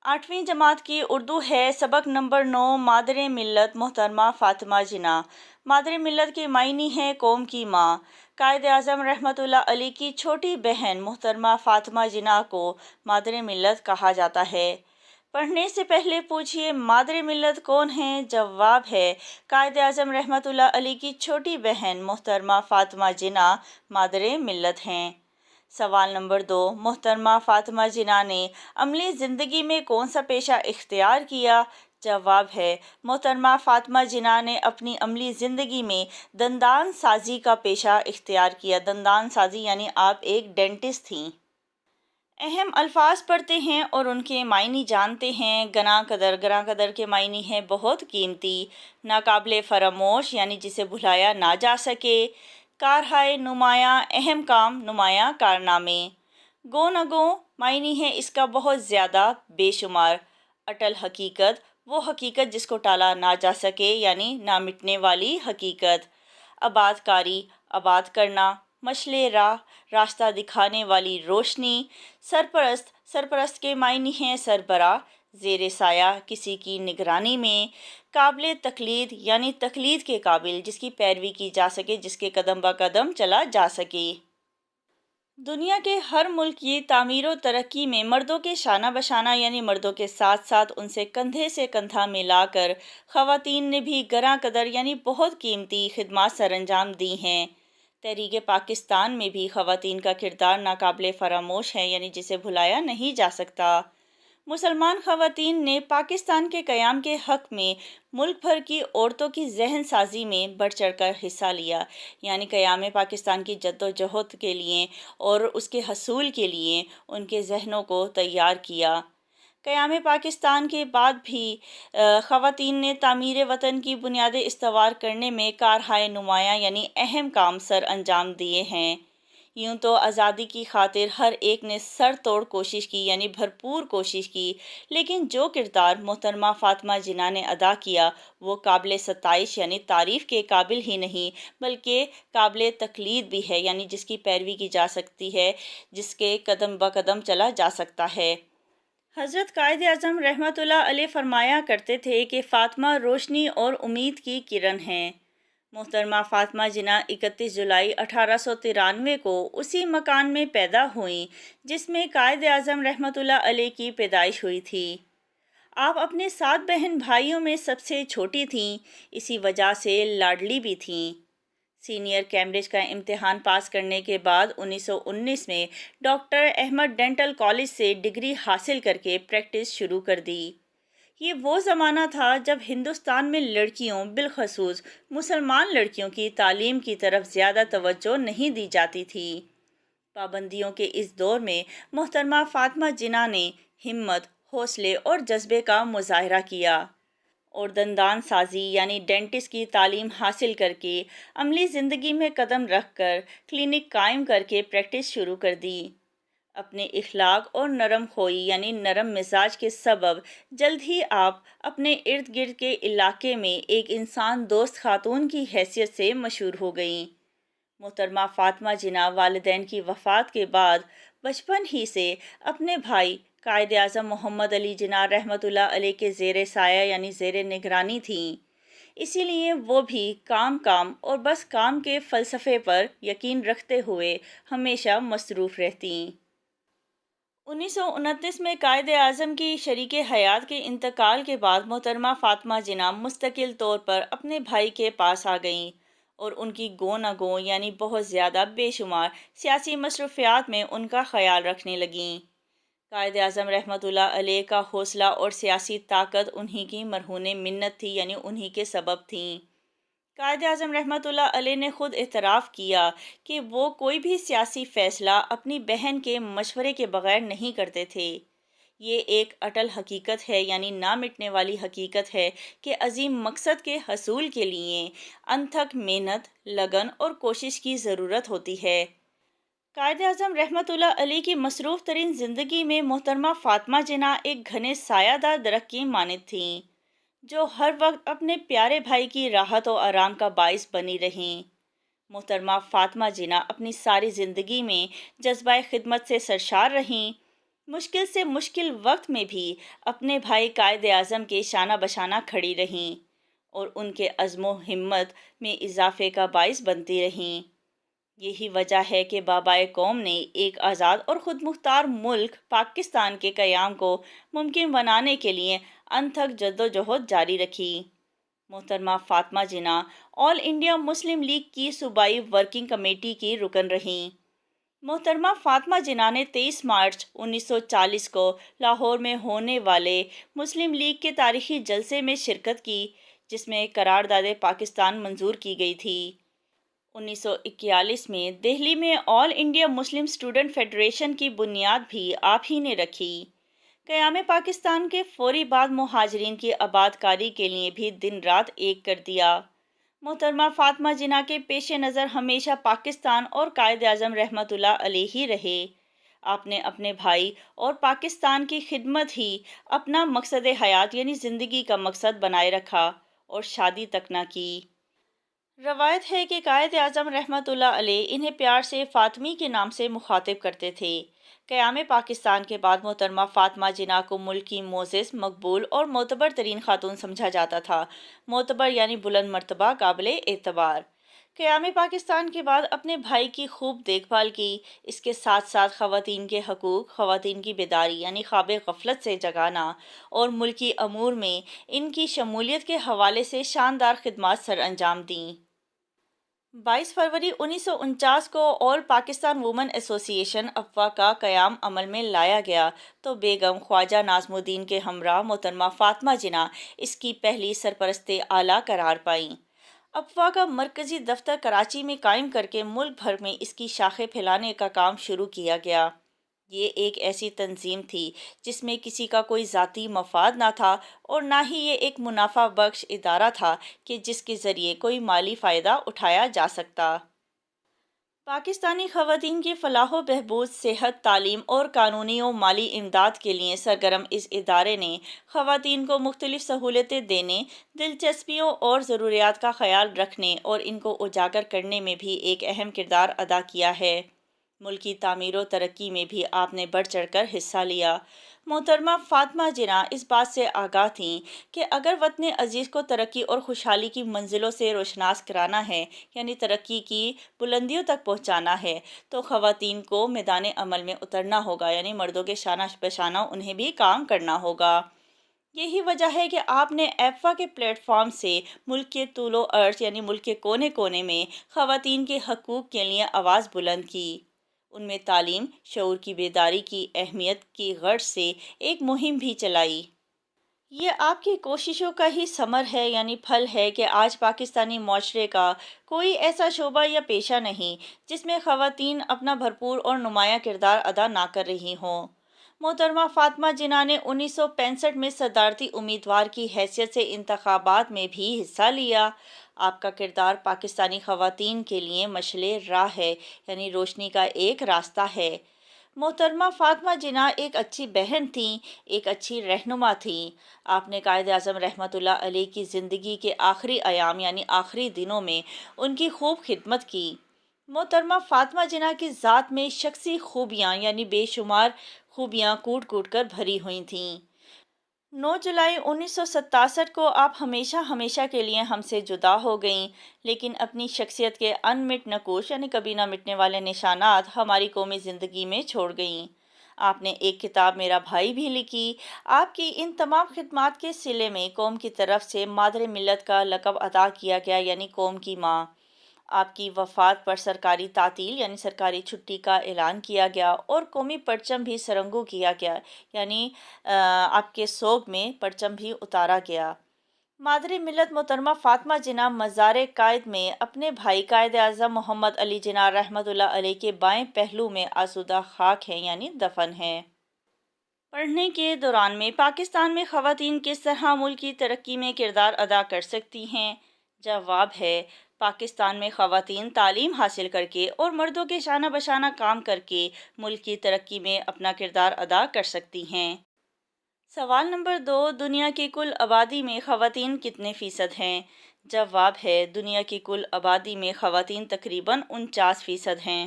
8वीं जमात की उर्दू है सबक नंबर 9 मादर मिल्लत मोहतरमा फ़ातिमा जिन्ना। मादर मिल्लत के मायने हैं कौम की माँ। कायद आज़म रहमतुल्लाह अलैह की छोटी बहन मोहतरमा फ़ातिमा जिन्ना को मादर मिल्लत कहा जाता है। पढ़ने से पहले पूछिए मादर मिल्लत कौन है। जवाब है कायद आज़म रहमतुल्लाह अलैह की छोटी बहन मोहतरमा फ़ातिमा जिन्ना मादर मिल्लत हैं। सवाल नंबर 2, मोहतरमा फ़ातिमा जिन्ना ने अमली ज़िंदगी में कौन सा पेशा इख्तियार किया। जवाब है मोहतरमा फ़ातिमा जिन्ना ने अपनी अमली ज़िंदगी में दंदान साजी का पेशा इख्तियार किया। दंदान साजी यानी आप एक डेंटिस्ट थीं। अहम अल्फाज पढ़ते हैं और उनके मायने जानते हैं। गना कदर के मायने हैं बहुत कीमती, नाकाबिले फरामोश यानी जिसे भुलाया ना जा सके। कारहाय नुमाया अहम काम नुमाया कारनामे। गो न गो मायने है इसका बहुत ज़्यादा बेशुमार। अटल हकीकत वो हकीकत जिसको टाला ना जा सके यानी ना मिटने वाली हकीकत। आबादकारी आबाद करना। मशले राह रास्ता दिखाने वाली रोशनी। सरपरस्त के मायने हैं सरबराह, ज़ेरे साया किसी की निगरानी में। काबिल तकलीद यानी तकलीद के काबिल जिसकी पैरवी की जा सके, जिसके कदम ब कदम चला जा सके। दुनिया के हर मुल्क की तामीर व तरक्की में मर्दों के शाना बशाना यानी मर्दों के साथ साथ उनसे कंधे से कंधा मिलाकर ख़वातीन ने भी गरा कदर यानी बहुत कीमती खिदमत सरअंजाम दी हैं। तहरीक पाकिस्तान में भी ख़वातीन का किरदार नाकाबिले फरामोश है यानी जिसे भुलाया नहीं जा सकता। मुसलमान ख़वातीन ने पाकिस्तान के क़याम के हक़ में मुल्क भर की औरतों की जहन साजी में बढ़ चढ़ कर हिस्सा लिया, यानी क़याम पाकिस्तान की जद्दोजहद के लिए और उसके हसूल के लिए उनके जहनों को तैयार किया। क़याम पाकिस्तान के बाद भी ख़वातीन ने तामीर वतन की बुनियादें इस्तवार करने में कारहाय नुमाया यानी अहम काम सर अंजाम दिए हैं। यूँ तो आज़ादी की खातिर हर एक ने सर तोड़ कोशिश की यानी भरपूर कोशिश की, लेकिन जो किरदार मोहतरमा फ़ातिमा जिन्ना ने अदा किया वो काबिल सताइश यानी तारीफ़ के काबिल ही नहीं बल्कि काबिल तकलीद भी है, यानी जिसकी पैरवी की जा सकती है, जिसके कदम ब कदम चला जा सकता है। हज़रत कायद आज़म रहमतुल्लाह अलैह फरमाया करते थे कि फ़ातिमा रोशनी और उम्मीद की किरण हैं। मोहतरमा फ़ातिमा जिन्ना 31 जुलाई 1893 को उसी मकान में पैदा हुई जिसमें कायद आज़म रहमतुल्लाह अलैह की पैदाइश हुई थी। आप अपने 7 बहन भाइयों में सबसे छोटी थीं, इसी वजह से लाडली भी थीं। सीनियर कैम्ब्रिज का इम्तिहान पास करने के बाद 1919 में डॉक्टर अहमद डेंटल कॉलेज से डिग्री हासिल करके प्रैक्टिस शुरू कर दी। ये वो ज़माना था जब हिंदुस्तान में लड़कियों बिलखसूस मुसलमान लड़कियों की तालीम की तरफ ज़्यादा तवज्जो नहीं दी जाती थी। पाबंदियों के इस दौर में मोहतरमा फ़ातिमा जिन्ना ने हिम्मत, हौसले और जज्बे का मुजाहरा किया और दंदान साजी यानी डेंटिस्ट की तालीम हासिल करके अमली ज़िंदगी में कदम रख कर क्लिनिक कायम करके प्रैक्टिस शुरू कर दी। अपने इखलाक और नरम खोई यानी नरम मिजाज के सबब जल्द ही आप अपने इर्द गिर्द के इलाके में एक इंसान दोस्त खातून की हैसियत से मशहूर हो गईं। मोहतरमा फ़ातिमा जिन्ना वालिदैन की वफ़ात के बाद बचपन ही से अपने भाई कायद आज़म मोहम्मद अली जिन्ना रहमतुल्लाह अलैह के ज़ेरे साया यानी ज़ेरे निगरानी थीं। इसीलिए वो भी काम और बस काम के फ़लसफ़े पर यकीन रखते हुए हमेशा मसरूफ़ रहती। 1929 में कायद आज़म की शरीके हयात के इंतकाल के बाद मोहतरमा फ़ातिमा जिन्ना मुस्तकिल तौर पर अपने भाई के पास आ गईं और उनकी गो न गो यानी बहुत ज़्यादा बेशुमार सियासी मसरूफियात में उनका ख्याल रखने लगीं। कायद आज़म रहमतुल्लाह अलैह का हौसला और सियासी ताकत उन्हीं की मरहून मिन्नत थी यानी उन्हीं के सबब थी। कायद आज़म रहमतुल्लाह अलैह ने खुद एतराफ़ किया कि वो कोई भी सियासी फ़ैसला अपनी बहन के मशवरे के बग़ैर नहीं करते थे। ये एक अटल हकीकत है यानी ना मिटने वाली हकीकत है कि अजीम मकसद के हसूल के लिए अनथक मेहनत, लगन और कोशिश की ज़रूरत होती है। कायद आज़म रहमतुल्लाह अलैह की मसरूफ़ तरीन ज़िंदगी में मोहतरमा फ़ातिमा जिन्ना एक घने सायादार दरख्त की मानद थीं जो हर वक्त अपने प्यारे भाई की राहत और आराम का बाइस बनी रहीं। मोहतरमा फ़ातिमा जिन्ना अपनी सारी ज़िंदगी में जज्बा खिदमत से सरशार रहीं। مشکل سے مشکل وقت میں بھی اپنے بھائی قائد اعظم کے شانہ بشانہ کھڑی رہیں اور ان کے عزم و ہمت میں اضافے کا باعث بنتی رہیں۔ یہی وجہ ہے کہ بابائے قوم نے ایک آزاد اور خود مختار ملک پاکستان کے قیام کو ممکن بنانے کے لیے انتھک جدوجہد جاری رکھی۔ محترمہ فاطمہ جناح آل انڈیا مسلم لیگ کی صوبائی ورکنگ کمیٹی کی رکن رہیں۔ محترمہ فاطمہ جناح نے 23 مارچ 1940 کو لاہور میں ہونے والے مسلم لیگ کے تاریخی جلسے میں شرکت کی، جس میں قرارداد پاکستان منظور کی گئی تھی۔ 1941 میں دہلی میں آل انڈیا مسلم اسٹوڈنٹ فیڈریشن کی بنیاد بھی آپ ہی نے رکھی۔ قیام پاکستان کے فوری بعد مہاجرین کی آباد کاری کے لیے بھی دن رات ایک کر دیا۔ محترمہ فاطمہ جناح کے پیش نظر ہمیشہ پاکستان اور قائد اعظم رحمۃ اللہ علیہ ہی رہے۔ آپ نے اپنے بھائی اور پاکستان کی خدمت ہی اپنا مقصد حیات یعنی زندگی کا مقصد بنائے رکھا اور شادی تک نہ کی۔ روایت ہے کہ قائد اعظم رحمۃ اللہ علیہ انہیں پیار سے فاطمی کے نام سے مخاطب کرتے تھے۔ قیام پاکستان کے بعد محترمہ فاطمہ جناح کو ملک کی معزز، مقبول اور معتبر ترین خاتون سمجھا جاتا تھا۔ معتبر یعنی بلند مرتبہ، قابل اعتبار۔ قیام پاکستان کے بعد اپنے بھائی کی خوب دیکھ بھال کی، اس کے ساتھ ساتھ خواتین کے حقوق، خواتین کی بیداری یعنی خواب غفلت سے جگانا اور ملکی امور میں ان کی شمولیت کے حوالے سے شاندار خدمات سر انجام دیں۔ 22 فروری 1949 کو آل پاکستان وومن ایسوسی ایشن افوا کا قیام عمل میں لایا گیا تو بیگم خواجہ ناظم الدین کے ہمراہ محترمہ فاطمہ جناح اس کی پہلی سرپرست اعلیٰ قرار پائیں۔ افوا کا مرکزی دفتر کراچی میں قائم کر کے ملک بھر میں اس کی شاخیں پھیلانے کا کام شروع کیا گیا۔ یہ ایک ایسی تنظیم تھی جس میں کسی کا کوئی ذاتی مفاد نہ تھا اور نہ ہی یہ ایک منافع بخش ادارہ تھا کہ جس کے ذریعے کوئی مالی فائدہ اٹھایا جا سکتا۔ پاکستانی خواتین کی فلاح و بہبود، صحت، تعلیم اور قانونی و مالی امداد کے لیے سرگرم اس ادارے نے خواتین کو مختلف سہولتیں دینے، دلچسپیوں اور ضروریات کا خیال رکھنے اور ان کو اجاگر کرنے میں بھی ایک اہم کردار ادا کیا ہے۔ ملک کی تعمیر و ترقی میں بھی آپ نے بڑھ چڑھ کر حصہ لیا۔ محترمہ فاطمہ جناح اس بات سے آگاہ تھیں کہ اگر وطن عزیز کو ترقی اور خوشحالی کی منزلوں سے روشناس کرانا ہے، یعنی ترقی کی بلندیوں تک پہنچانا ہے، تو خواتین کو میدان عمل میں اترنا ہوگا، یعنی مردوں کے شانہ بشانہ انہیں بھی کام کرنا ہوگا۔ یہی وجہ ہے کہ آپ نے ایفا کے پلیٹ فارم سے ملک کے طول و عرض یعنی ملک کے کونے کونے میں خواتین کے حقوق کے لیے آواز بلند کی۔ ان میں تعلیم، شعور کی بیداری کی اہمیت کی غرض سے ایک مہم بھی چلائی۔ یہ آپ کی کوششوں کا ہی ثمر ہے، یعنی پھل ہے کہ آج پاکستانی معاشرے کا کوئی ایسا شعبہ یا پیشہ نہیں جس میں خواتین اپنا بھرپور اور نمایاں کردار ادا نہ کر رہی ہوں۔ محترمہ فاطمہ جناح نے 1965 میں صدارتی امیدوار کی حیثیت سے انتخابات میں بھی حصہ لیا۔ آپ کا کردار پاکستانی خواتین کے لیے مشعل راہ ہے، یعنی روشنی کا ایک راستہ ہے۔ محترمہ فاطمہ جناح ایک اچھی بہن تھیں، ایک اچھی رہنما تھیں۔ آپ نے قائد اعظم رحمۃ اللہ علیہ کی زندگی کے آخری ایام یعنی آخری دنوں میں ان کی خوب خدمت کی۔ محترمہ فاطمہ جناح کی ذات میں شخصی خوبیاں یعنی بے شمار خوبیاں کوٹ کوٹ کر بھری ہوئی تھیں۔ 9 جولائی 1967 کو آپ ہمیشہ ہمیشہ کے لیے ہم سے جدا ہو گئیں، لیکن اپنی شخصیت کے انمٹ نقوش یعنی کبھی نہ مٹنے والے نشانات ہماری قومی زندگی میں چھوڑ گئیں۔ آپ نے ایک کتاب میرا بھائی بھی لکھی۔ آپ کی ان تمام خدمات کے صلے میں قوم کی طرف سے مادر ملت کا لقب عطا کیا گیا، یعنی قوم کی ماں۔ آپ کی وفات پر سرکاری تعطیل یعنی سرکاری چھٹی کا اعلان کیا گیا اور قومی پرچم بھی سرنگوں کیا گیا، یعنی آپ کے سوگ میں پرچم بھی اتارا گیا۔ مادر ملت محترمہ فاطمہ جناح مزار قائد میں اپنے بھائی قائد اعظم محمد علی جناح رحمۃ اللہ علیہ کے بائیں پہلو میں آسودہ خاک ہیں، یعنی دفن ہیں۔ پڑھنے کے دوران میں پاکستان میں خواتین کس طرح ملک کی ترقی میں کردار ادا کر سکتی ہیں؟ جواب ہے، پاکستان میں خواتین تعلیم حاصل کر کے اور مردوں کے شانہ بشانہ کام کر کے ملک کی ترقی میں اپنا کردار ادا کر سکتی ہیں۔ سوال نمبر 2، دنیا کی کل آبادی میں خواتین کتنے فیصد ہیں؟ جواب ہے، دنیا کی کل آبادی میں خواتین تقریباً 49% ہیں۔